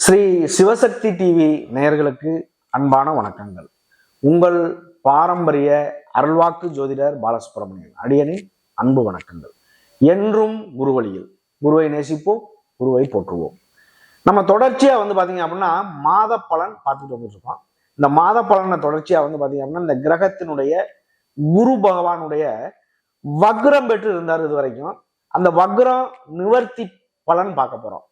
Sri Sivasakthi TV நேயர்களுக்கு அன்பான வணக்கங்கள். உங்கள் பாரம்பரிய அருள்வாக்கு ஜோதிடர் பாலசுப்ரமணியன் அடியனின் அன்பு வணக்கங்கள். என்றும் குருவழியில் குருவை நேசிப்போம், குருவை போற்றுவோம். நம்ம தொடர்ச்சியா பாத்தீங்க அப்படின்னா மாத பலன் பார்த்துட்டு வந்துட்டு இருக்கோம். இந்த மாத பலனை தொடர்ச்சியா பாத்தீங்க அப்படின்னா இந்த கிரகத்தினுடைய குரு பகவானுடைய வக்ரம் பெற்று இருந்தார். இது வரைக்கும் அந்த வக்ரம் நிவர்த்தி பலன் பார்க்க போறோம்.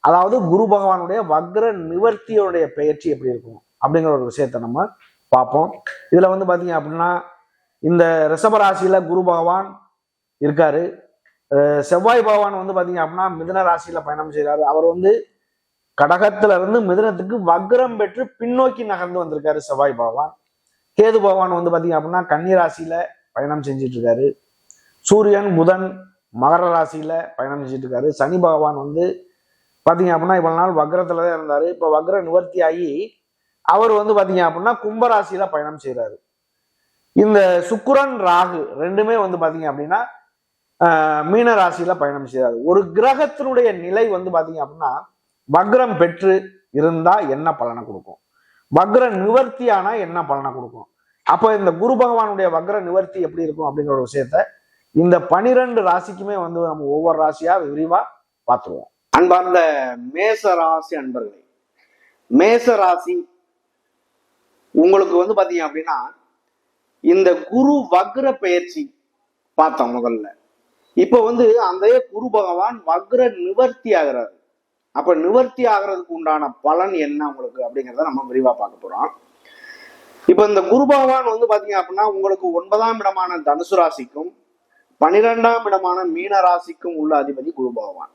அதாவது குரு பகவானுடைய வக்ர நிவர்த்தியோடைய பெயர்ச்சி எப்படி இருக்கும் அப்படிங்கிற ஒரு விஷயத்த நம்ம பார்ப்போம். இதுல பாத்தீங்க அப்படின்னா இந்த ரிஷபராசியில குரு பகவான் இருக்காரு. செவ்வாய் பகவான் பாத்தீங்க அப்படின்னா மிதுன ராசியில பயணம் செய்யறாரு. அவர் கடகத்துல இருந்து மிதுனத்துக்கு வக்ரம் பெற்று பின்னோக்கி நகர்ந்து வந்திருக்காரு செவ்வாய் பகவான். கேது பகவான் பாத்தீங்க அப்படின்னா கன்னி ராசியில பயணம் செஞ்சிட்டு இருக்காரு. சூரியன் புதன் மகர ராசியில பயணம் செஞ்சிட்டு இருக்காரு. சனி பகவான் பாத்தீங்க அப்படின்னா இவ்வளவு நாள் வக்ரத்துல தான் இருந்தாரு. இப்ப வக்ர நிவர்த்தி ஆகி அவர் பாத்தீங்க அப்படின்னா கும்பராசியில பயணம் செய்யறாரு. இந்த சுக்கிரன் ராகு ரெண்டுமே பாத்தீங்க அப்படின்னா மீன ராசியில பயணம் செய்யறாரு. ஒரு கிரகத்தினுடைய நிலை பாத்தீங்க அப்படின்னா வக்ரம் பெற்று இருந்தா என்ன பலனை கொடுக்கும், வக்ர நிவர்த்தி ஆனா என்ன பலனை கொடுக்கும், அப்ப இந்த குரு பகவானுடைய வக்ர நிவர்த்தி எப்படி இருக்கும் அப்படிங்கிற ஒரு விஷயத்த இந்த 12 ராசிக்குமே நம்ம ஒவ்வொரு ராசியா விரிவா பார்த்துருவோம். அன்பார்ந்த மேச ராசி அன்பர்களே, மேச ராசி உங்களுக்கு பாத்தீங்க அப்படின்னா இந்த குரு வக்ர பெயர்ச்சி பார்த்தோம் முதல்ல. இப்ப அந்த குரு பகவான் வக்ர நிவர்த்தி ஆகிறாரு. அப்ப நிவர்த்தி ஆகிறதுக்கு உண்டான பலன் என்ன உங்களுக்கு அப்படிங்கிறத நம்ம விரிவா பார்க்க போறோம். இப்ப இந்த குரு பகவான் பாத்தீங்க அப்படின்னா உங்களுக்கு 9ஆம் இடமான தனுசு ராசிக்கும் 12ஆம் இடமான மீன ராசிக்கும் உள்ள அதிபதி குரு பகவான்.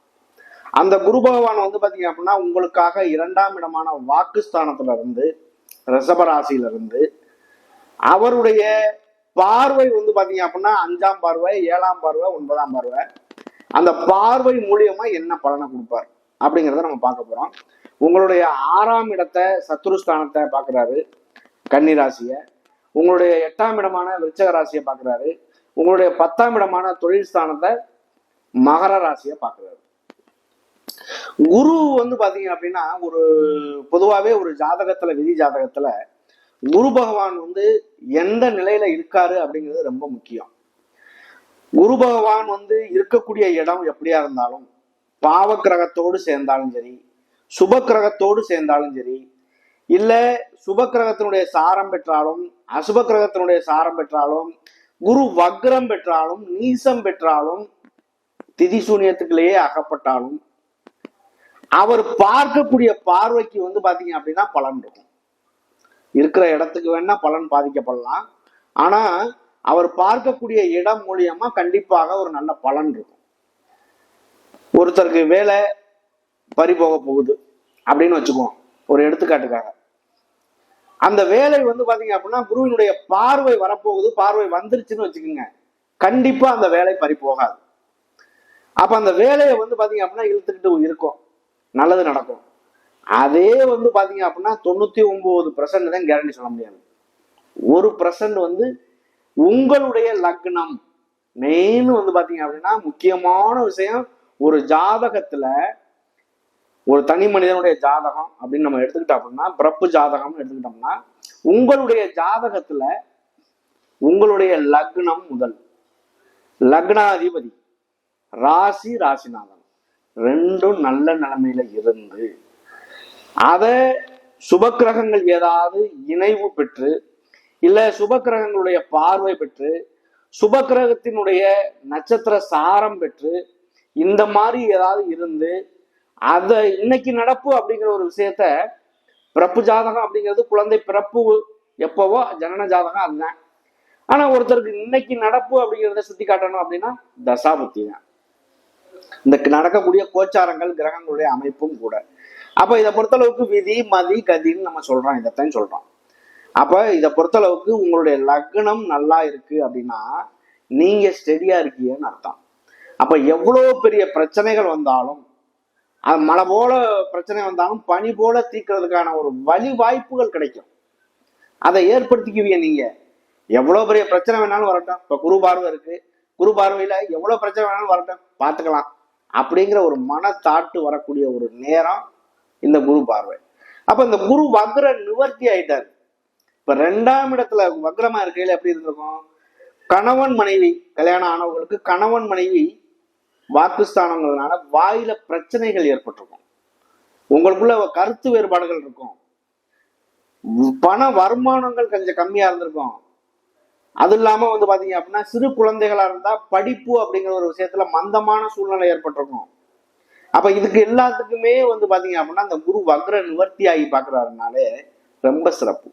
அந்த குரு பகவான் பாத்தீங்க அப்படின்னா உங்களுக்காக 2ஆம் இடமான வாக்குஸ்தானத்துல இருந்து ரிஷபராசியில இருந்து அவருடைய பார்வை பாத்தீங்க அப்படின்னா 5ஆம் பார்வை, 7ஆம் பார்வை, 9ஆம் பார்வை, அந்த பார்வை மூலியமா என்ன பலனை கொடுப்பார் அப்படிங்கிறத நம்ம பார்க்க போறோம். உங்களுடைய 6ஆம் இடத்தை சத்துருஸ்தானத்தை பாக்குறாரு கன்னி ராசிய, உங்களுடைய 8ஆம் இடமான விருச்சக ராசியை பாக்குறாரு, உங்களுடைய 10ஆம் இடமான தொழில் ஸ்தானத்தை மகர ராசியை பாக்குறாரு. குரு பாத்தீங்க அப்படின்னா ஒரு பொதுவாவே ஒரு ஜாதகத்துல விதி ஜாதகத்துல குரு பகவான் எந்த நிலையில இருக்காரு அப்படிங்கிறது ரொம்ப முக்கியம். குரு பகவான் இருக்கக்கூடிய இடம் எப்படியா இருந்தாலும் பாவ கிரகத்தோடு சேர்ந்தாலும் சரி, சுப கிரகத்தோடு சேர்ந்தாலும் சரி, இல்ல சுப கிரகத்தினுடைய சாரம் பெற்றாலும் அசுப கிரகத்தினுடைய சாரம் பெற்றாலும் குரு வக்ரம் பெற்றாலும் நீசம் பெற்றாலும் திதி சூன்யத்துக்குள்ளேயே அகப்பட்டாலும் அவர் பார்க்கக்கூடிய பார்வைக்கு பாத்தீங்க அப்படின்னா பலன் இருக்கும். இருக்கிற இடத்துக்கு வேணா பலன் பாதிக்கப்படலாம், ஆனா அவர் பார்க்கக்கூடிய இடம் மூலியமா கண்டிப்பாக ஒரு நல்ல பலன் இருக்கும். ஒருத்தருக்கு வேலை பறிபோக போகுது அப்படின்னு வச்சுக்குவோம் ஒரு எடுத்துக்காட்டுக்காக. அந்த வேலை பாத்தீங்க அப்படின்னா குருவினுடைய பார்வை வரப்போகுது, பார்வை வந்துருச்சுன்னு வச்சுக்கோங்க, கண்டிப்பா அந்த வேலை பறி போகாது. அப்ப அந்த வேலையை பாத்தீங்க அப்படின்னா இழுத்துக்கிட்டு இருக்கும், நல்லது நடக்கும். அதே பாத்தீங்க அப்படின்னா 99% தான் கேரண்டி சொல்ல முடியாது. 1% உங்களுடைய லக்னம் மெயின் பாத்தீங்க அப்படின்னா முக்கியமான விஷயம். ஒரு ஜாதகத்துல ஒரு தனி மனிதனுடைய ஜாதகம் அப்படின்னு நம்ம எடுத்துக்கிட்டோம் அப்படின்னா, பிறப்பு ஜாதகம்னு எடுத்துக்கிட்டோம்னா உங்களுடைய ஜாதகத்துல உங்களுடைய லக்னம் முதல் லக்னாதிபதி ராசி ராசிநாதன் ரெண்டும் நல்ல நிலைமையில இருந்து அத சுபக்கிரகங்கள் ஏதாவது இணைவு பெற்று இல்ல சுபக்கிரகங்களுடைய பார்வை பெற்று சுபக்கிரகத்தினுடைய நட்சத்திர சாரம் பெற்று இந்த மாதிரி ஏதாவது இருந்து அத இன்னைக்கு நடப்பு அப்படிங்கிற ஒரு விஷயத்த, பிறப்பு ஜாதகம் அப்படிங்கிறது குழந்தை பிறப்பு எப்பவோ ஜனன ஜாதகம் அதுதான். ஆனா ஒருத்தருக்கு இன்னைக்கு நடப்பு அப்படிங்கிறத சுட்டி காட்டணும் அப்படின்னா தசாபுத்தி தான், இந்த நடக்கக்கூடிய கோச்சாரங்கள் கிரகங்களுடைய அமைப்பும் கூட. அப்ப இதை பொறுத்தளவுக்கு விதி மதி கதின்னு நம்ம சொல்றோம், இதைத்தான் சொல்றோம். அப்ப இதை பொறுத்தளவுக்கு உங்களுடைய லக்னம் நல்லா இருக்கு அப்படின்னா நீங்க ஸ்டெடியா இருக்கீங்கன்னு அர்த்தம். அப்ப எவ்வளவு பெரிய பிரச்சனைகள் வந்தாலும், அது மழை போல பிரச்சனை வந்தாலும் பனி போல தீர்க்கிறதுக்கான ஒரு வழி வாய்ப்புகள் கிடைக்கும். அதை ஏற்படுத்திக்குவீங்க நீங்க. எவ்வளவு பெரிய பிரச்சனை வேணாலும் வரட்டும், இப்ப குரு பார்வை இருக்கு, குரு பார்வையில எவ்வளவு பிரச்சனை வேணாலும் வரட்டும், பார்த்துக்கலாம் அப்படிங்கிற ஒரு மனத்தாட்டு வரக்கூடிய ஒரு நேரம் இந்த குரு பார்வை. அப்ப இந்த குரு வக்ர நிவர்த்தி ஆயிட்டாரு. இப்ப 2ஆம் இடத்துல வக்ரமா இருக்கையில எப்படி இருந்திருக்கும், கணவன் மனைவி கல்யாணம் ஆனவங்களுக்கு கணவன் மனைவி வாக்குஸ்தானங்கிறதுனால வாயில பிரச்சனைகள் ஏற்பட்டிருக்கும், உங்களுக்குள்ள கருத்து வேறுபாடுகள் இருக்கும், பண வருமானங்கள் கொஞ்சம் கம்மியா இருந்திருக்கும். அது இல்லாம பாத்தீங்க அப்படின்னா சிறு குழந்தைகளா இருந்தா படிப்பு அப்படிங்கிற ஒரு விஷயத்துல மந்தமான சூழ்நிலை ஏற்பட்டிருக்கும். அப்ப இதுக்கு எல்லாத்துக்குமே பாத்தீங்க அப்படின்னா அந்த குரு வக்ர நிவர்த்தி ஆகி பாக்குறாருனாலே ரொம்ப சிறப்பு.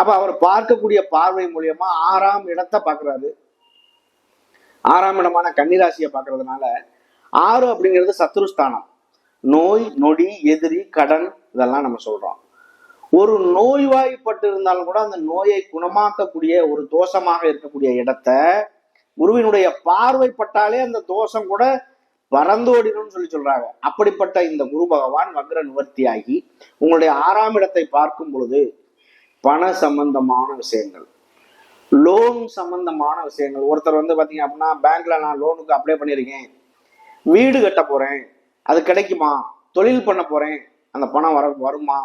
அப்ப அவர் பார்க்கக்கூடிய பார்வை மூலியமா 6ஆம் இடத்தை பாக்குறாரு. 6ஆம் இடமான கன்னிராசியை பாக்குறதுனால 6 அப்படிங்கிறது சத்ருஸ்தானம், நோய் நொடி எதிரி கடன் இதெல்லாம் நம்ம சொல்றோம். ஒரு நோய்வாய்ப்பட்டு இருந்தாலும் கூட அந்த நோயை குணமாக்கக்கூடிய ஒரு தோஷமாக இருக்கக்கூடிய இடத்த குருவினுடைய பார்வைப்பட்டாலே அந்த தோஷம் கூட பறந்தோடினும் சொல்றாங்க. அப்படிப்பட்ட இந்த குரு பகவான் வக்ர நிவர்த்தியாகி உங்களுடைய 6ஆம் இடத்தை பார்க்கும் பொழுது பண சம்பந்தமான விஷயங்கள், லோன் சம்பந்தமான விஷயங்கள். ஒருத்தர் பாத்தீங்க அப்படின்னா பேங்க்ல நான் லோனுக்கு அப்ளை பண்ணியிருக்கேன், வீடு கட்ட போறேன், அது கிடைக்குமா, தொழில் பண்ண போறேன், அந்த பணம் வருமா,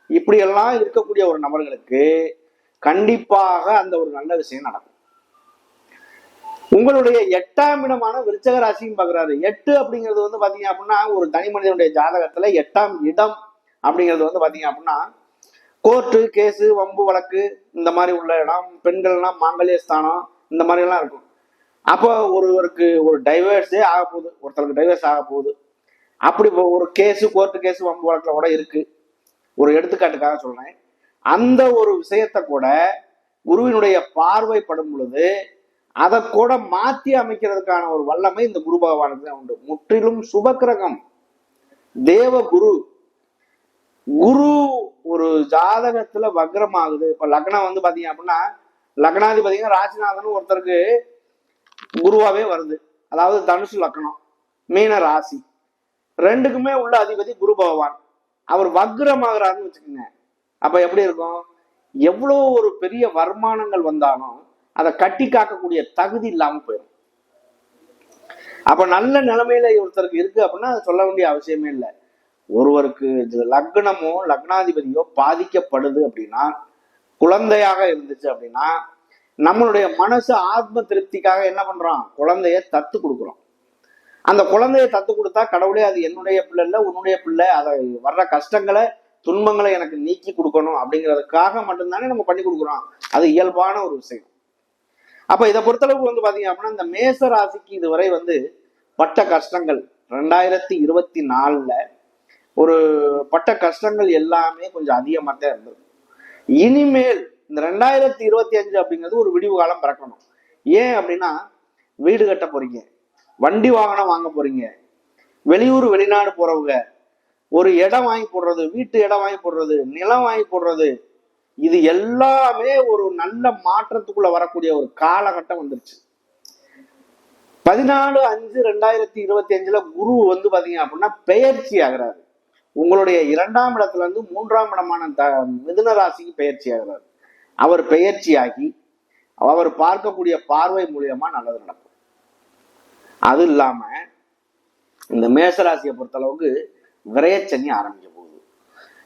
இப்படியெல்லாம் இருக்கக்கூடிய ஒரு நபர்களுக்கு கண்டிப்பாக அந்த ஒரு நல்ல விஷயம் நடக்கும். உங்களுடைய 8ஆம் இடமான விருச்சக ராசியும் பாக்குறாரு. 8 அப்படிங்கிறது பாத்தீங்க அப்படின்னா ஒரு தனி மனிதனுடைய ஜாதகத்துல 8ஆம் இடம் அப்படிங்கிறது பாத்தீங்க அப்படின்னா கோர்ட்டு கேஸு வம்பு வழக்கு இந்த மாதிரி உள்ள இடம், பெண்கள்னா மாங்கல்ய ஸ்தானம் இந்த மாதிரி எல்லாம் இருக்கும். அப்போ ஒருவருக்கு ஒரு டைவர்ஸே ஆக போகுது, ஒருத்தருக்கு டைவர்ஸ் ஆக போகுது, அப்படி ஒரு கேஸு கோர்ட்டு கேஸு வம்பு வழக்குல கூட இருக்கு. ஒரு எடுத்துக்காட்டுக்காக சொல்றேன். அந்த ஒரு விஷயத்தை கூட குருவினுடைய பார்வைப்படும் பொழுது அதை கூட மாற்றி அமைக்கிறதுக்கான ஒரு வல்லமை இந்த குரு பகவானுக்கு தான் உண்டு. முற்றிலும் சுபக்கிரகம், தேவ குரு. குரு ஒரு ஜாதகத்துல வக்ரமாகுது. இப்ப லக்னம் பாத்தீங்க அப்படின்னா லக்னாதிபதிங்க ராசிநாதன் ஒருத்தருக்கு குருவாவே வருது. அதாவது தனுசு லக்னம், மீன ராசி, ரெண்டுக்குமே உள்ள அதிபதி குரு பகவான். அவர் வக்ரமாகறாருன்னு வச்சுக்கோங்க. அப்ப எப்படி இருக்கும், எவ்வளவு ஒரு பெரிய வருமானங்கள் வந்தாலும் அதை கட்டி காக்கக்கூடிய தகுதி இல்லாம போயிடும். அப்ப நல்ல நிலைமையில ஒருத்தருக்கு இருக்கு அப்படின்னா அதை சொல்ல வேண்டிய அவசியமே இல்லை. ஒருவருக்கு லக்னமோ லக்னாதிபதியோ பாதிக்கப்படுது அப்படின்னா, குழந்தையாக இருந்துச்சு அப்படின்னா, நம்மளுடைய மனசு ஆத்ம திருப்திக்காக என்ன பண்றோம், குழந்தைய தத்து கொடுக்குறோம். அந்த குழந்தைய தத்து கொடுத்தா கடவுளே அது என்னுடைய பிள்ளை இல்லை உன்னுடைய பிள்ளை, அதை வர்ற கஷ்டங்களை துன்பங்களை எனக்கு நீக்கி கொடுக்கணும் அப்படிங்கிறதுக்காக மட்டும்தானே நம்ம பண்ணி கொடுக்குறோம். அது இயல்பான ஒரு விஷயம். அப்ப இதை பொறுத்தளவுக்கு பாத்தீங்க அப்படின்னா இந்த மேச ராசிக்கு இதுவரை பட்ட கஷ்டங்கள் 2024ல ஒரு பட்ட கஷ்டங்கள் எல்லாமே கொஞ்சம் அதிகமாக தான் இருந்தது. இனிமேல் இந்த 2025 அப்படிங்கிறது ஒரு விடிவு காலம் பிறக்கணும். ஏன் அப்படின்னா வீடு கட்ட போறீங்க, வண்டி வாகனம் வாங்க போறீங்க, வெளியூர் வெளிநாடு போறவங்க, ஒரு இடம் வாங்கி போடுறது, வீட்டு இடம் வாங்கி போடுறது, நிலம் வாங்கி போடுறது, இது எல்லாமே ஒரு நல்ல மாற்றத்துக்குள்ள வரக்கூடிய ஒரு காலகட்டம் வந்துருச்சு. 14/5/2025 குரு பாத்தீங்க அப்படின்னா பெயர்ச்சி ஆகிறாரு. உங்களுடைய 2ஆம் இடத்துல 3ஆம் இடமான மிதுன ராசிக்கு பெயர்ச்சி ஆகிறார். அவர் பெயர்ச்சியாகி அவர் பார்க்கக்கூடிய பார்வை மூலியமா நல்லது நடக்கும். அது இல்லாம இந்த மேசராசியை பொறுத்தளவுக்கு விரயச்சனி ஆரம்பிக்க போகுது.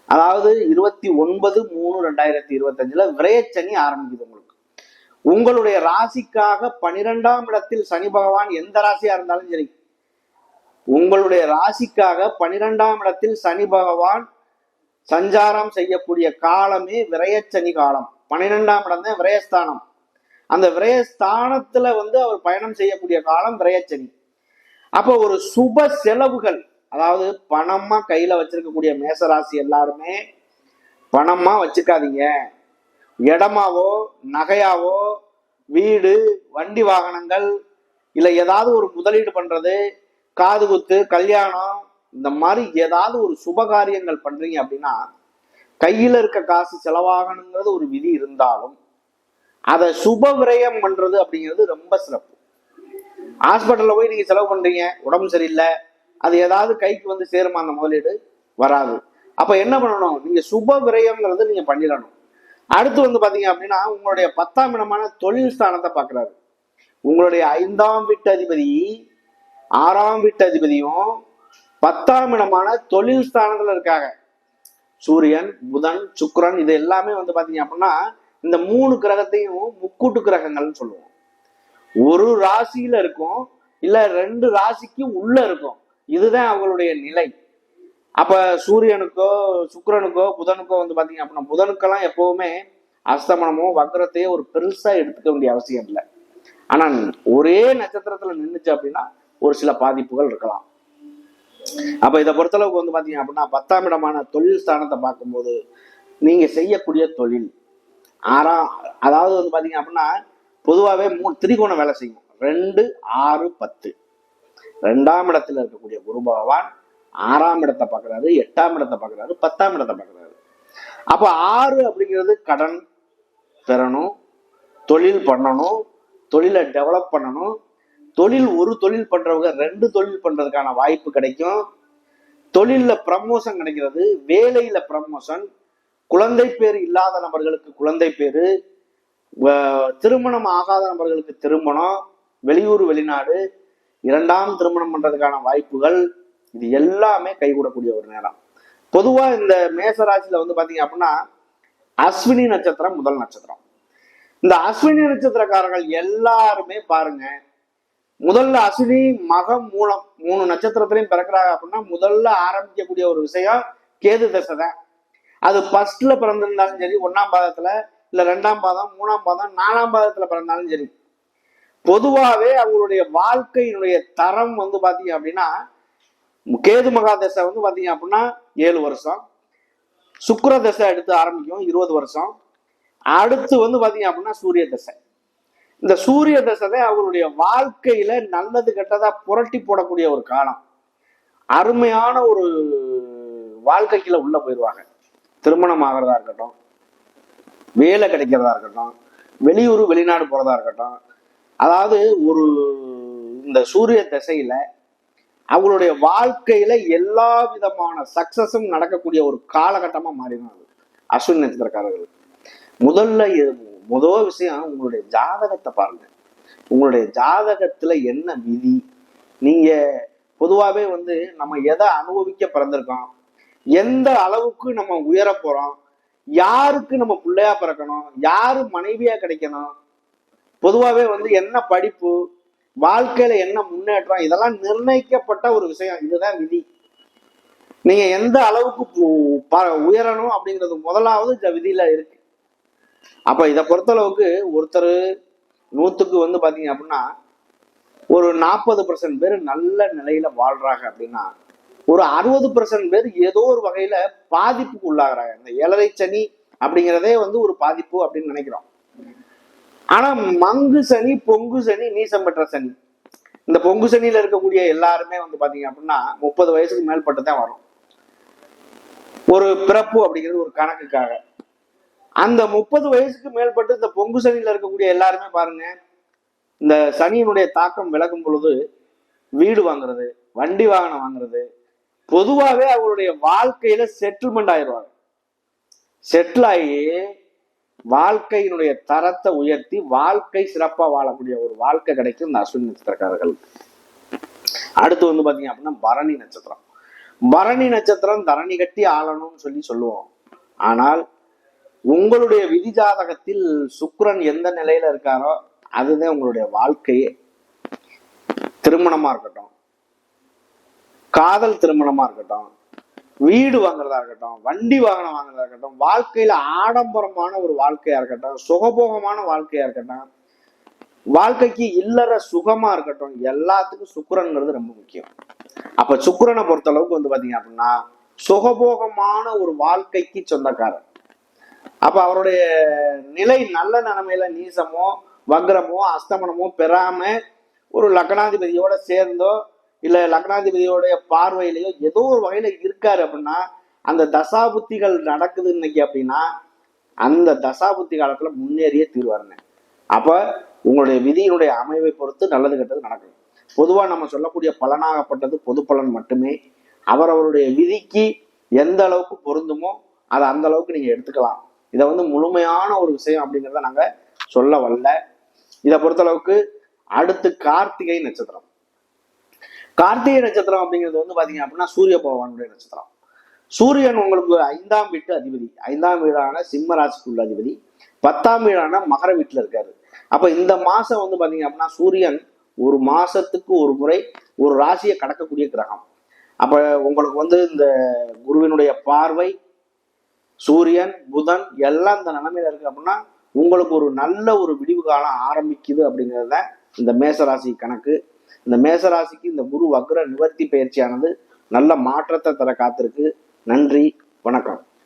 அதாவது 29/3/2025 விரயச்சனி ஆரம்பிக்குது. உங்களுடைய ராசிக்காக 12ஆம் இடத்தில் சனி பகவான் எந்த ராசியா இருந்தாலும் சரி, உங்களுடைய ராசிக்காக 12ஆம் இடத்தில் சனி பகவான் சஞ்சாரம் செய்யக்கூடிய காலமே விரயச்சனி காலம். 12ஆம் இடம் தான் விரயஸ்தானம். அந்த விரயஸ்தானத்துல அவர் பயணம் செய்யக்கூடிய காலம் விரயச்சனி. அப்போ ஒரு சுப செலவுகள், அதாவது பணமா கையில வச்சிருக்கக்கூடிய மேசராசி எல்லாருமே பணமா வச்சுக்காதீங்க. இடமாவோ நகையாவோ வீடு வண்டி வாகனங்கள் இல்லை ஏதாவது ஒரு முதலீடு பண்றது, காது குத்து கல்யாணம் இந்த மாதிரி ஏதாவது ஒரு சுபகாரியங்கள் பண்றீங்க அப்படின்னா கையில இருக்க காசு செலவாகணுங்கிறது ஒரு விதி இருந்தாலும் அதை சுப விரயம் பண்றது அப்படிங்கிறது ரொம்ப சிறப்பு. ஹாஸ்பிட்டல்ல போய் நீங்க செலவு பண்றீங்க, உடம்பு சரியில்லை, அது ஏதாவது கைக்கு சேருமா, அந்த முதலீடு வராது. அப்ப என்ன பண்ணணும், நீங்க சுப விரயம்ங்கிறது நீங்க பண்ணிடணும். அடுத்து பாத்தீங்க அப்படின்னா உங்களுடைய 10ஆம் இடமான தொழில் ஸ்தானத்தை பாக்குறாரு. உங்களுடைய 5ஆம் வீட்டு அதிபதி 6ஆம் வீட்டு அதிபதியும் 10ஆம் இடமான தொழில் ஸ்தானத்துல இருக்காங்க. சூரியன், புதன், சுக்கிரன், இது எல்லாமே வந்து பாத்தீங்க அப்படின்னா இந்த 3 கிரகத்தையும் முக்கூட்டு கிரகங்கள்னு சொல்லுவோம். ஒரு ராசியில இருக்கும், இல்ல 2 ராசிக்கு உள்ள இருக்கும். இதுதான் அவங்களுடைய நிலை. அப்ப சூரியனுக்கோ சுக்கிரனுக்கோ புதனுக்கோ வந்து பாத்தீங்க அப்படின்னா புதனுக்கெல்லாம் எப்பவுமே அஸ்தமனமோ வக்ரத்தையோ ஒரு பெருசா எடுத்துக்க வேண்டிய அவசியம் இல்லை. ஆனா ஒரே நட்சத்திரத்துல நின்றுச்சு அப்படின்னா ஒரு சில பாதிப்புகள் இருக்கலாம். அப்ப இதை பொறுத்தளவுக்கு வந்து பாத்தீங்க அப்படின்னா 10ஆம் இடமான தொழில் ஸ்தானத்தை பார்க்கும்போது நீங்க செய்யக்கூடிய தொழில் அதாவது வந்து பாத்தீங்க அப்படின்னா பொதுவாகவே 3 திரிகோண வேலை செய்யும். 2, 6, 10. 2ஆம் இடத்துல இருக்கக்கூடிய குரு பகவான் 6ஆம் இடத்தை பார்க்கறாரு, 8ஆம் இடத்தை பார்க்கறாரு, 10ஆம் இடத்தை பார்க்கறாரு. அப்ப 6 அப்படிங்கிறது கடன் பெறணும், தொழில் பண்ணணும், தொழிலை டெவலப் பண்ணணும். ஒரு தொழில் பண்றவங்க 2 தொழில் பண்றதுக்கான வாய்ப்பு கிடைக்கும். தொழில்ல ப்ரமோஷன் கிடைக்கிறது, வேலையில ப்ரமோஷன், குழந்தை பேர் இல்லாத நபர்களுக்கு குழந்தை பேரு, திருமணம் ஆகாத நபர்களுக்கு திருமணம், வெளியூர் வெளிநாடு, 2ஆம் திருமணம் பண்றதுக்கான வாய்ப்புகள், இது எல்லாமே கைகூடக்கூடிய ஒரு நேரம். பொதுவா இந்த மேசராசியில வந்து பாத்தீங்க அப்படின்னா அஸ்வினி நட்சத்திரம் முதல் நட்சத்திரம். இந்த அஸ்வினி நட்சத்திரக்காரர்கள் எல்லாருமே பாருங்க, முதல்ல அஸ்வினி மகம் மூலம் 3 நட்சத்திரத்திலையும் பிறக்கிறாங்க அப்படின்னா முதல்ல ஆரம்பிக்கக்கூடிய ஒரு விஷயம் கேது தசை தான். அது ஃபர்ஸ்ட்ல பிறந்திருந்தாலும் சரி, 1ஆம் பாதத்துல, இல்ல 2ஆம் பாதம், 3ஆம் பாதம், 4ஆம் பாதத்துல பிறந்தாலும் சரி, பொதுவாகவே அவங்களுடைய வாழ்க்கையினுடைய தரம் வந்து பாத்தீங்க அப்படின்னா கேது மகா தசை வந்து பாத்தீங்க அப்படின்னா 7 வருஷம், சுக்கிர தசை எடுத்து ஆரம்பிக்கும் 20 வருஷம், அடுத்து வந்து பாத்தீங்க அப்படின்னா சூரிய தசை. இந்த சூரிய தசை தான் அவங்களுடைய வாழ்க்கையில நல்லது கெட்டதா புரட்டி போடக்கூடிய ஒரு காலம். அருமையான ஒரு வாழ்க்கைக்குள்ள உள்ள போயிடுவாங்க. திருமணம் ஆகிறதா இருக்கட்டும், வேலை கிடைக்கிறதா இருக்கட்டும், வெளியூர் வெளிநாடு போறதா இருக்கட்டும், அதாவது ஒரு இந்த சூரிய திசையில அவங்களுடைய வாழ்க்கையில எல்லா விதமான சக்சஸும் நடக்கக்கூடிய ஒரு காலகட்டமா மாறிடும் அது அஸ்வினி நட்சத்திரக்காரர்கள். முதல் விஷயம் உங்களுடைய ஜாதகத்தை பாருங்க. உங்களுடைய ஜாதகத்துல என்ன விதி, நீங்க பொதுவாகவே வந்து நம்ம எதை அனுபவிக்க பிறந்திருக்கோம், எந்த அளவுக்கு நம்ம உயர போறோம், யாருக்கு நம்ம பிள்ளையா பிறக்கணும், யாரு மனைவியா கிடைக்கணும், பொதுவாகவே வந்து என்ன படிப்பு, வாழ்க்கையில என்ன முன்னேற்றம், இதெல்லாம் நிர்ணயிக்கப்பட்ட ஒரு விஷயம். இதுதான் விதி. நீங்க எந்த அளவுக்கு உயரணும் அப்படிங்கிறது முதலாவது விதியில இருக்கு. அப்ப இதை பொறுத்தளவுக்கு ஒருத்தர் 100க்கு வந்து பாத்தீங்க அப்படின்னா ஒரு 40% பேர் நல்ல நிலையில வாழ்றாங்க அப்படின்னா ஒரு 60% பேர் ஏதோ ஒரு வகையில பாதிப்புக்கு உள்ளாகிறாங்க. இந்த 7 சனி அப்படிங்கிறதே வந்து ஒரு பாதிப்பு அப்படின்னு நினைக்கிறோம். ஆனா மங்கு சனி, பொங்கு சனி, நீசம் பெற்ற சனி, இந்த பொங்கு சனியில இருக்கக்கூடிய எல்லாருமே வந்து பாத்தீங்க அப்படின்னா 30 வயசுக்கு மேல்பட்டுதான் வரும். ஒரு பிறப்பு அப்படிங்கிறது ஒரு கணக்குக்காக. அந்த 30 வயசுக்கு மேல்பட்டு இந்த பொங்கு சனியில இருக்கக்கூடிய எல்லாருமே பாருங்க, இந்த சனியினுடைய தாக்கம் விலகும் பொழுது வீடு வாங்குறது, வண்டி வாகனம் வாங்குறது, பொதுவாகவே அவருடைய வாழ்க்கையில செட்டில்மெண்ட் ஆயிடுவாங்க. செட்டில் ஆகி வாழ்க்கையினுடைய தரத்தை உயர்த்தி வாழ்க்கை சிறப்பா வாழக்கூடிய ஒரு வாழ்க்கை கிடைக்கும் இந்த அஸ்வினி நட்சத்திரக்காரர்கள். அடுத்து வந்து பாத்தீங்க அப்படின்னா பரணி நட்சத்திரம். பரணி நட்சத்திரம் தரணி கட்டி ஆளணும்னு சொல்லுவோம். ஆனால் உங்களுடைய விதி ஜாதகத்தில் சுக்கிரன் எந்த நிலையில இருக்காரோ அதுதான் உங்களுடைய வாழ்க்கையே. திருமணமா இருக்கட்டும், காதல் திருமணமா இருக்கட்டும், வீடு வாங்குறதா இருக்கட்டும், வண்டி வாகனம் வாங்குறதா இருக்கட்டும், வாழ்க்கையில ஆடம்பரமான ஒரு வாழ்க்கையா இருக்கட்டும், சுகபோகமான வாழ்க்கையா இருக்கட்டும், வாழ்க்கைக்கு இல்லற சுகமா இருக்கட்டும், எல்லாத்துக்கும் சுக்கிரன்ங்கிறது ரொம்ப முக்கியம். அப்ப சுக்கிரனை பொறுத்த அளவுக்கு வந்து பாத்தீங்க அப்படின்னா சுகபோகமான ஒரு வாழ்க்கைக்கு சொந்தக்காரர். அப்ப அவருடைய நிலை நல்ல நிலைமையில நீசமோ வக்ரமோ அஸ்தமனமோ பெறாம ஒரு லக்னாதிபதியோட சேர்ந்தோ இல்ல லக்னாதிபதியோடைய பார்வையிலையோ ஏதோ ஒரு வகையில இருக்காரு அப்படின்னா அந்த தசாபுத்திகள் நடக்குது இன்னைக்கு அப்படின்னா அந்த தசாபுத்தி காலத்துல முன்னேறியே தீர்வாருங்க. அப்ப உங்களுடைய விதியினுடைய அமைவை பொறுத்து நல்லது கெட்டது நடக்கும். பொதுவா நம்ம சொல்லக்கூடிய பலனாகப்பட்டது பொது பலன் மட்டுமே. அவரவருடைய விதிக்கு எந்த அளவுக்கு பொருந்துமோ அதை அந்த அளவுக்கு நீங்க எடுத்துக்கலாம். இதை வந்து முழுமையான ஒரு விஷயம் அப்படிங்கிறத நாங்க சொல்ல வரல. இதை பொறுத்தளவுக்கு அடுத்து கார்த்திகை நட்சத்திரம். கார்த்திகை நட்சத்திரம் அப்படிங்கிறது வந்து பாத்தீங்க அப்படின்னா சூரிய பகவானுடைய நட்சத்திரம். சூரியன் உங்களுக்கு 5ஆம் வீட்டு அதிபதி, 5ஆம் வீடான சிம்ம ராசிக்குள்ள அதிபதி, 10ஆம் வீடான மகர வீட்டுல இருக்காரு. அப்ப இந்த மாசம் வந்து பாத்தீங்க அப்படின்னா சூரியன் ஒரு மாசத்துக்கு ஒரு முறை ஒரு ராசியை கடக்கக்கூடிய கிரகம். அப்ப உங்களுக்கு வந்து இந்த குருவினுடைய பார்வை, சூரியன், புதன் எல்லாம் இந்த நிலைமையில இருக்கு அப்படின்னா உங்களுக்கு ஒரு நல்ல ஒரு விடிவு காலம் ஆரம்பிக்குது அப்படிங்கிறத இந்த மேசராசி கணக்கு. இந்த மேசராசிக்கு இந்த குரு வக்ர நிவர்த்தி பயிற்சியானது நல்ல மாற்றத்தை தர காத்திருக்கு. நன்றி, வணக்கம்.